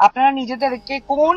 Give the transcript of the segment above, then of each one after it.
আপনারা নিজেদেরকে কোন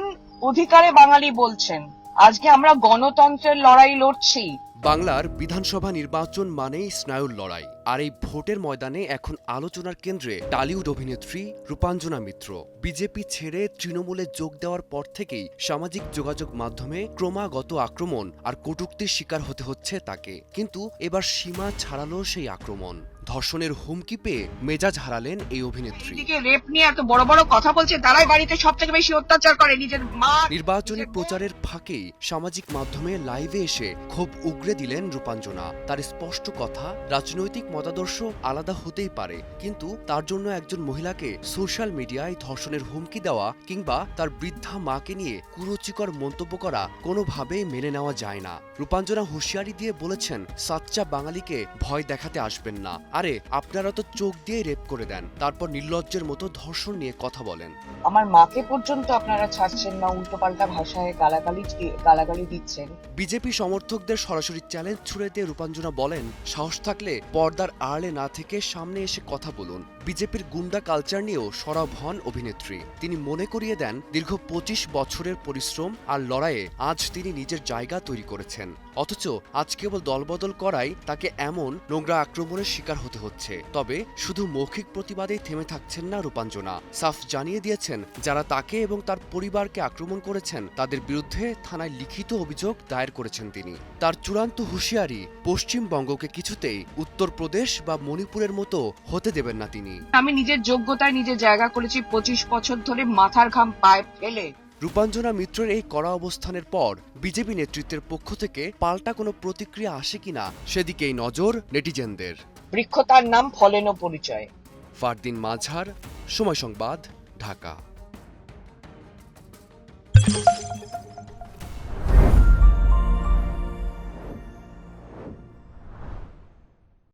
অধিকারে বাঙালি বলছেন? আজকে আমরা গণতন্ত্রের লড়াই লড়ছি। বাংলার বিধানসভা নির্বাচন মানেই স্নায়ুর লড়াই, আর এই ভোটের ময়দানে এখন আলোচনার কেন্দ্রে টলিউড অভিনেত্রী রূপাঞ্জনা মিত্র। বিজেপি ছেড়ে তৃণমূলে যোগ দেওয়ার পর থেকেই সামাজিক যোগাযোগ মাধ্যমে ক্রমাগত আক্রমণ আর কটূক্তির শিকার হতে হচ্ছে তাকে। কিন্তু এবার সীমা ছাড়ালো সেই আক্রমণ। ধর্ষণের হুমকি পেয়ে মেজাজ হারালেন এই অভিনেত্রী। এদিকে রেপ নিয়ে এত বড় বড় কথা বলছে, তারাই বাড়িতে সব থেকে বেশি অত্যাচার করে, নিজের মা। নির্বাচনী প্রচারের ফাঁকেই সামাজিক মাধ্যমে লাইভে এসে ক্ষোভ উগরে দিলেন রূপাঞ্জনা। তার স্পষ্ট কথা, রাজনৈতিক মতাদর্শ আলাদা হতেই পারে, কিন্তু তার জন্য একজন মহিলাকে সোশ্যাল মিডিয়ায় ধর্ষণের হুমকি দেওয়া কিংবা তার বৃদ্ধা মাকে নিয়ে কুরুচিকর মন্তব্য করা কোনোভাবেই মেনে নেওয়া যায় না। রূপাঞ্জনা হুঁশিয়ারি দিয়ে বলেছেন, সাচ্চা বাঙালিকে ভয় দেখাতে আসবেন না। আরে আপনারা তো চোখ দিয়ে রেপ করে দেন, তারপর নির্লজ্জের মতো ধর্ষণ নিয়ে কথা বলেন। আমার মাকে পর্যন্ত আপনারা ছাড়ছেন না, উল্টোপাল্টা ভাষায় গালাগালি দিচ্ছেন। বিজেপি সমর্থকদের সরাসরি চ্যালেঞ্জ ছুড়ে দিয়ে রূপাঞ্জনা বলেন, সাহস থাকলে পর্দার আড়ালে না থেকে সামনে এসে কথা বলুন। বিজেপির গুন্ডা কালচার নিয়েও সরব হন অভিনেত্রী। তিনি মনে করিয়ে দেন, দীর্ঘ 25 বছরের পরিশ্রম আর লড়াইয়ে আজ তিনি নিজের জায়গা তৈরি করেছেন, অথচ আজ কেবল দলবদল করাই তাকে এমন নোংরা আক্রমণের শিকার হতে হচ্ছে। তবে শুধু মৌখিক প্রতিবাদেই থেমে থাকছেন না রূপাঞ্জনা। সাফ জানিয়ে দিয়েছেন, যারা তাকে এবং তার পরিবারকে আক্রমণ করেছেন তাদের বিরুদ্ধে থানায় লিখিত অভিযোগ দায়ের করেছেন তিনি। তার চূড়ান্ত হুঁশিয়ারি, পশ্চিমবঙ্গকে কিছুতেই উত্তরপ্রদেশ বা মণিপুরের মতো হতে দেবেন না তিনি। আমি নিজের যোগ্যতায় নিজের জায়গা করেছি 25 বছর ধরে, মাথার ঘাম পায়ে ফেলে। রূপাঞ্জনা মিত্রের এই কড়া অবস্থানের পর বিজেপি নেতৃত্বের পক্ষ থেকে পাল্টা কোনো প্রতিক্রিয়া আসে কিনা সেদিকেই নজর নেটিজেনদের। বৃক্ষ তার নাম, ফলেনো পরিচয়। ফারদিন মাঝার, সময় সংবাদ, ঢাকা।